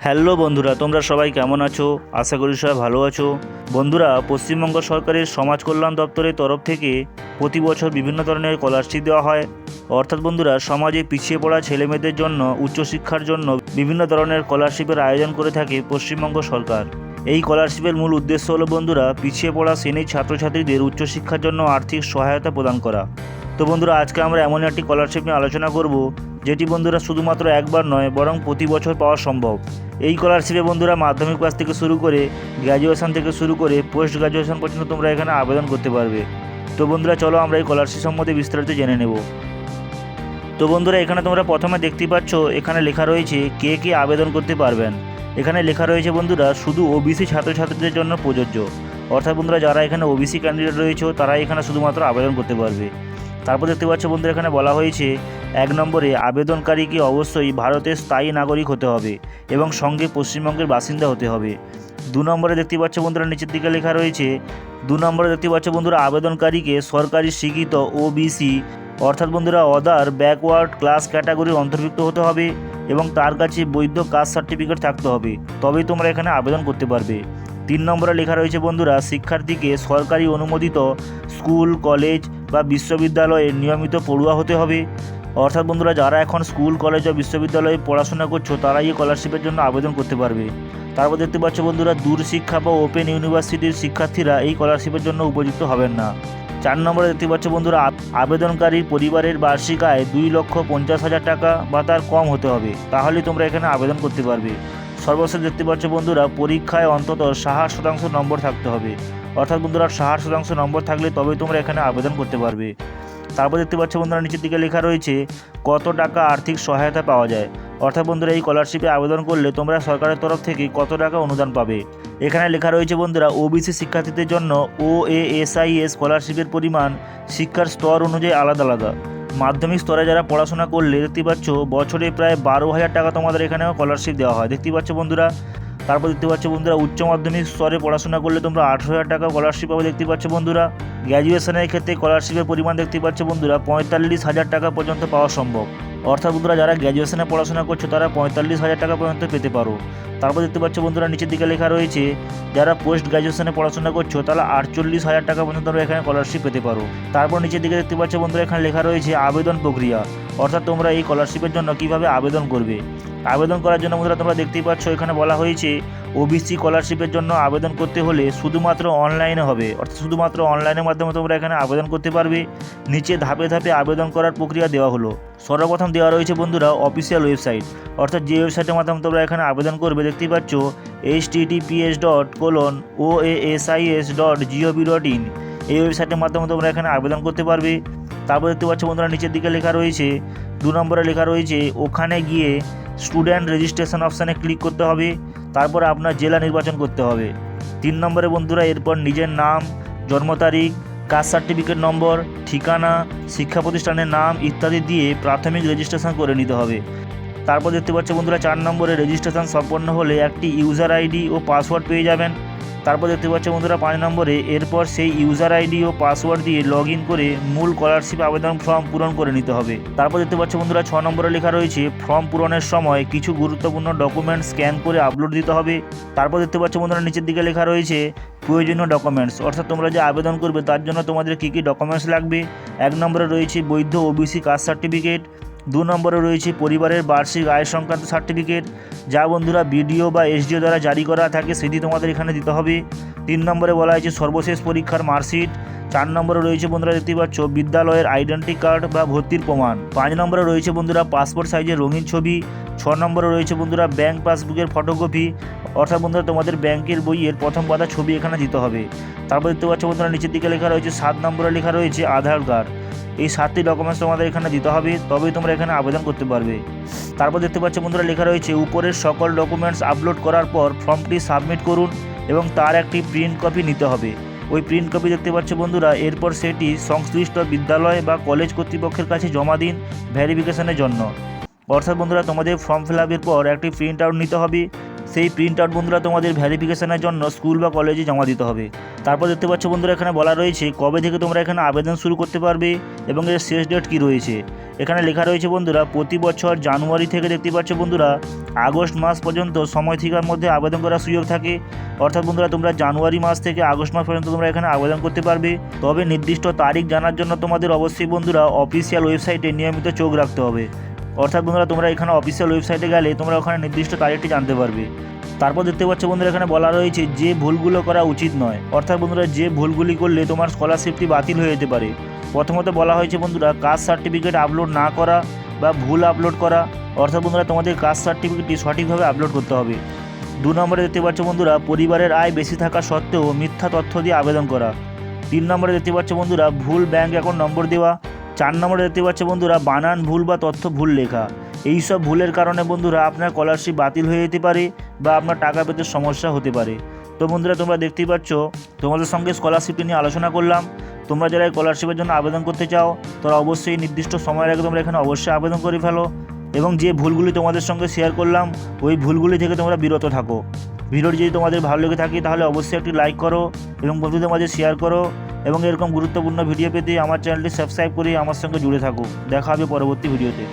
Hello বন্ধুরা, তোমরা সবাই কেমন আছো? আশা করি সবাই ভালো আছো। বন্ধুরা, পশ্চিমবঙ্গ সরকারের সমাজ কল্যাণ দপ্তরের তরফ থেকে প্রতি বছর বিভিন্ন ধরনের স্কলারশিপ দেওয়া হয়। অর্থাৎ বন্ধুরা, সমাজে পিছিয়ে পড়া ছেলেমেয়েদের জন্য উচ্চশিক্ষার জন্য বিভিন্ন ধরনের স্কলারশিপের আয়োজন করে থাকে পশ্চিমবঙ্গ সরকার। এই স্কলারশিপের মূল উদ্দেশ্য হলো বন্ধুরা, পিছিয়ে পড়া শ্রেণীর ছাত্রছাত্রীদের উচ্চশিক্ষার জন্য আর্থিক সহায়তা প্রদান করা। তো বন্ধুরা, আজকে আমরা এমন একটি স্কলারশিপ নিয়ে আলোচনা করব যেটি বন্ধুরা শুধুমাত্র একবার নয়, বরং প্রতি বছর পাওয়া সম্ভব। এই স্কলারশিপে বন্ধুরা মাধ্যমিক পাস থেকে শুরু করে গ্র্যাজুয়েশন থেকে শুরু করে পোস্ট গ্র্যাজুয়েশন পর্যন্ত তোমরা এখানে আবেদন করতে পারবে। তো বন্ধুরা, চলো আমরা এই স্কলারশিপ সম্বন্ধে বিস্তারিত জেনে নেব। তো বন্ধুরা, এখানে তোমরা প্রথমে দেখতেই পাচ্ছ, এখানে লেখা রয়েছে কে কে আবেদন করতে পারবেন। এখানে লেখা রয়েছে বন্ধুরা, শুধু ওবিসি ছাত্রছাত্রীদের জন্য প্রযোজ্য। অর্থাৎ বন্ধুরা, যারা এখানে ওবিসি ক্যান্ডিডেট রয়েছে তারা এখানে শুধুমাত্র আবেদন করতে পারবে। তারপর দেখতে পাচ্ছ বন্ধুরা, এখানে বলা হয়েছে 1 নম্বরে আবেদনকারীকে অবশ্যই ভারতের স্থায়ী নাগরিক হতে হবে এবং সঙ্গে পশ্চিমবঙ্গের বাসিন্দা হতে হবে। 2 নম্বরে দেখতে পাচ্ছ বন্ধুরা, নিচের দিকে লেখা রয়েছে 2 নম্বরে দেখতে পাচ্ছ বন্ধুরা, আবেদনকারীকে সরকারি স্বীকৃত ওবিসি অর্থাৎ বন্ধুরা অদার ব্যাকওয়ার্ড ক্লাস ক্যাটাগরির অন্তর্ভুক্ত হতে হবে এবং তার কাছে বৈধ কাস্ট সার্টিফিকেট থাকতে হবে, তবেই তোমরা এখানে আবেদন করতে পারবে। 3 নম্বরে লেখা রয়েছে বন্ধুরা, শিক্ষার্থীকে সরকারি অনুমোদিত স্কুল, কলেজ বা বিশ্ববিদ্যালয়ে নিয়মিত পড়ুয়া হতে হবে। অর্থাৎ বন্ধুরা, যারা এখন স্কুল, কলেজ বা বিশ্ববিদ্যালয়ে পড়াশোনা করছো তারাই এই স্কলারশিপের জন্য আবেদন করতে পারবে। তারপর দেখতে পাচ্ছ বন্ধুরা, দূর শিক্ষা বা ওপেন ইউনিভার্সিটির শিক্ষার্থীরা এই স্কলারশিপের জন্য উপযুক্ত হবেন না। 4 নম্বরে দেখতে পাচ্ছ বন্ধুরা, আবেদনকারীর পরিবারের বার্ষিক আয় 2,50,000 টাকা বা তার কম হতে হবে, তাহলে তোমরা এখানে আবেদন করতে পারবে। সর্বশেষ দেখতে পাচ্ছ বন্ধুরা, পরীক্ষায় অন্তত 60% নম্বর থাকতে হবে। অর্থাৎ বন্ধুরা, 60% নম্বর থাকলে তবেই তোমরা এখানে আবেদন করতে পারবে। তারপর দেখতে পাচ্ছ বন্ধুরা, নিচের দিকে লেখা রয়েছে কত টাকা আর্থিক সহায়তা পাওয়া যায়। অর্থাৎ বন্ধুরা, এই স্কলারশিপে আবেদন করলে তোমরা সরকারের তরফ থেকে কত টাকা অনুদান পাবে। এখানে লেখা রয়েছে বন্ধুরা, ওবিসি শিক্ষার্থীদের জন্য OASIS স্কলারশিপের পরিমাণ শিক্ষার স্তর অনুযায়ী আলাদা আলাদা। মাধ্যমিক স্তরে যারা পড়াশোনা করলে দেখতে পাচ্ছ বছরে প্রায় 12,000 টাকা তোমাদের এখানেও স্কলারশিপ দেওয়া হয়, দেখতে পাচ্ছ বন্ধুরা। তারপর দেখতে পাচ্ছ বন্ধুরা, উচ্চ মাধ্যমিক স্তরে পড়াশোনা করলে তোমরা 18,000 টাকা স্কলারশিপ পাবে, দেখতে পাচ্ছ বন্ধুরা। গ্র্যাজুয়েশনের ক্ষেত্রে স্কলারশিপের পরিমাণ দেখতে পাচ্ছ বন্ধুরা 45,000 টাকা পর্যন্ত পাওয়া সম্ভব। অর্থাৎ বন্ধুরা, যারা গ্র্যাজুয়েশনে পড়াশোনা করছো তারা 45,000 টাকা পর্যন্ত পেতে পারো। তারপর দেখতে পাচ্ছ বন্ধুরা, নিচের দিকে লেখা রয়েছে যারা পোস্ট গ্র্যাজুয়েশনে পড়াশোনা করছো তারা 48,000 টাকা পর্যন্ত এখানে স্কলারশিপ পেতে পারো। তারপর নিচের দিকে দেখতে পাচ্ছ বন্ধুরা, এখানে লেখা রয়েছে আবেদন প্রক্রিয়া। অর্থাৎ তোমরা এই স্কলারশিপের জন্য কিভাবে আবেদন করবে। আবেদন করার জন্য বন্ধুরা তোমরা দেখতেই পাচ্ছ, এখানে বলা হয়েছে ওবিসি স্কলারশিপের জন্য আবেদন করতে হলে শুধুমাত্র অনলাইনে হবে। অর্থাৎ শুধুমাত্র অনলাইনের মাধ্যমে তোমরা এখানে আবেদন করতে পারবে। নিচে ধাপে ধাপে আবেদন করার প্রক্রিয়া দেওয়া হলো। সর্বপ্রথম দেওয়া রয়েছে বন্ধুরা অফিসিয়াল ওয়েবসাইট। অর্থাৎ যে ওয়েবসাইটের মাধ্যমে তোমরা এখানে আবেদন করবে, দেখতেই পাচ্ছ https://oasis.gov.in। এই ওয়েবসাইটের মাধ্যমে তোমরা এখানে আবেদন করতে পারবে। তারপর দেখতে পাচ্ছ বন্ধুরা, নিচের দিকে লেখা রয়েছে 2 নম্বরে লেখা রয়েছে ওখানে গিয়ে স্টুডেন্ট রেজিস্ট্রেশন অপশানে ক্লিক করতে হবে। তারপর আপনার জেলা নির্বাচন করতে হবে। 3 নম্বরে বন্ধুরা, এরপর নিজের নাম, জন্ম তারিখ, কাস্ট সার্টিফিকেট নম্বর, ঠিকানা, শিক্ষা প্রতিষ্ঠানের নাম ইত্যাদি দিয়ে প্রাথমিক রেজিস্ট্রেশন করে নিতে হবে। তারপর দেখতে পাচ্ছ বন্ধুরা, 4 নম্বরে রেজিস্ট্রেশন সম্পন্ন হলে একটি ইউজার আইডি ও পাসওয়ার্ড পেয়ে যাবেন। তারপর দেখতে পাচ্ছ বন্ধুরা 5 নম্বরে, এরপর সেই ইউজার আইডি ও পাসওয়ার্ড দিয়ে লগ ইন করে মূল স্কলারশিপ আবেদন ফর্ম পূরণ করে নিতে হবে। তারপর দেখতে পাচ্ছ বন্ধুরা 6 নম্বরে লেখা রয়েছে ফর্ম পূরণের সময় কিছু গুরুত্বপূর্ণ ডকুমেন্ট স্ক্যান করে আপলোড দিতে হবে। তারপর দেখতে পাচ্ছ বন্ধুরা নিচের দিকে লেখা রয়েছে প্রয়োজনীয় ডকুমেন্টস। অর্থাৎ তোমরা যে আবেদন করবে তার জন্য তোমাদের কী কী ডকুমেন্টস লাগবে। 1 নম্বরে রয়েছে বৈধ ওবিসি কাস্ট সার্টিফিকেট। 2 নম্বরে রয়েছে পরিবারের বার্ষিক আয় সংক্রান্ত সার্টিফিকেট, যা বন্ধুরা বিডিও বা এসডিও দ্বারা জারি করা থাকে, সেটি তোমাদের এখানে দিতে হবে। 3 নম্বরে বলা হয়েছে সর্বশেষ পরীক্ষার মার্কশিট। 4 নম্বরে রয়েছে বন্ধুরা দেখতে পাচ্ছ বিদ্যালয়ের আইডেন্টি কার্ড বা ভর্তির প্রমাণ। 5 নম্বরে রয়েছে বন্ধুরা পাসপোর্ট সাইজের রঙিন ছবি। 6 নম্বরে রয়েছে বন্ধুরা ব্যাংক পাসবুকের ফটোকপি। অর্থাৎ বন্ধুরা তোমাদের ব্যাংকের বইয়ের প্রথম পাতার ছবি এখানে দিতে হবে। তারপর দেখতে পাচ্ছ বন্ধুরা নিচের দিকে লেখা রয়েছে 7 নম্বরে লেখা রয়েছে আধার কার্ড। এই 7টি ডকুমেন্টস তোমাদের এখানে দিতে হবে, তবেই তোমরা এখানে আবেদন করতে পারবে। তারপর দেখতে পাচ্ছ বন্ধুরা লেখা রয়েছে উপরের সকল ডকুমেন্টস আপলোড করার পর ফর্মটি সাবমিট করুন এবং তার একটি প্রিন্ট কপি নিতে হবে। ওই প্রিন্ট কপি দেখতে পাচ্ছ বন্ধুরা, এরপর সেটি সংশ্লিষ্ট বিদ্যালয় বা কলেজ কর্তৃপক্ষের কাছে জমা দিন ভেরিফিকেশনের জন্য। অর্থাৎ বন্ধুরা তোমাদের ফর্ম ফিল আপের পর একটি প্রিন্ট আউট নিতে হবে, সেই প্রিন্ট আউট বন্ধুরা তোমাদের ভেরিফিকেশনের জন্য স্কুল বা কলেজে জমা দিতে হবে। তারপর দেখতে পাচ্ছ বন্ধুরা এখানে বলা রয়েছে কবে থেকে তোমরা এখানে আবেদন শুরু করতে পারবে এবং এর শেষ ডেট কী রয়েছে। এখানে লেখা রয়েছে বন্ধুরা প্রতি বছর জানুয়ারি থেকে দেখতে পাচ্ছ বন্ধুরা আগস্ট মাস পর্যন্ত সময়সীমার মধ্যে আবেদন করার সুযোগ থাকে। অর্থাৎ বন্ধুরা তোমরা জানুয়ারি মাস থেকে আগস্ট মাস পর্যন্ত তোমরা এখানে আবেদন করতে পারবে। তবে নির্দিষ্ট তারিখ জানার জন্য তোমাদের অবশ্যই বন্ধুরা অফিসিয়াল ওয়েবসাইটে নিয়মিত চোখ রাখতে হবে। অর্থাৎ বন্ধুরা তোমরা এখানে অফিসিয়াল ওয়েবসাইটে গেলে তোমরা ওখানে নির্দিষ্ট তারিখটি জানতে পারবে। তারপর দেখতে পাচ্ছ বন্ধুরা এখানে বলা রয়েছে যে ভুলগুলো করা উচিত নয়। অর্থাৎ বন্ধুরা যে ভুলগুলি করলে তোমার স্কলারশিপটি বাতিল হয়ে যেতে পারে। প্রথমত বলা হয়েছে বন্ধুরা কাস্ট সার্টিফিকেট আপলোড না করা বা ভুল আপলোড করা। অর্থাৎ বন্ধুরা তোমাদের কাস্ট সার্টিফিকেটটি সঠিকভাবে আপলোড করতে হবে। 2 নম্বরে দেখতে পাচ্ছ বন্ধুরা পরিবারের আয় বেশি থাকা সত্ত্বেও মিথ্যা তথ্য দিয়ে আবেদন করা। 3 নম্বরে দেখতে পাচ্ছ বন্ধুরা ভুল ব্যাঙ্ক অ্যাকাউন্ট নম্বর দেওয়া। 4 নম্বরে দেখতে পাচ্ছ বন্ধুরা বানান ভুল বা তথ্য ভুল লেখা। এই সব ভুলের কারণে বন্ধুরা আপনার স্কলারশিপ বাতিল হয়ে যেতে পারে বা আপনার টাকা পেতে সমস্যা হতে পারে। তো বন্ধুরা তোমরা দেখতেই পাচ্ছ তোমাদের সঙ্গে স্কলারশিপটি নিয়ে আলোচনা করলাম। তোমরা যারা স্কলারশিপের জন্য আবেদন করতে চাও তারা অবশ্যই নির্দিষ্ট সময়ের আগে তোমরা এখানে অবশ্যই আবেদন করে ফেলো এবং যে ভুলগুলি তোমাদের সঙ্গে শেয়ার করলাম ওই ভুলগুলি থেকে তোমরা বিরত থাকো। ভিডিওটি যদি তোমাদের ভালো লেগে থাকে তাহলে অবশ্যই একটি লাইক করো এবং বন্ধুদের মাঝে শেয়ার করো এবং এরকম গুরুত্বপূর্ণ ভিডিও পেতে আমার চ্যানেলটি সাবস্ক্রাইব করে আমার সঙ্গে জুড়ে থাকো। দেখা হবে পরবর্তী ভিডিওতে।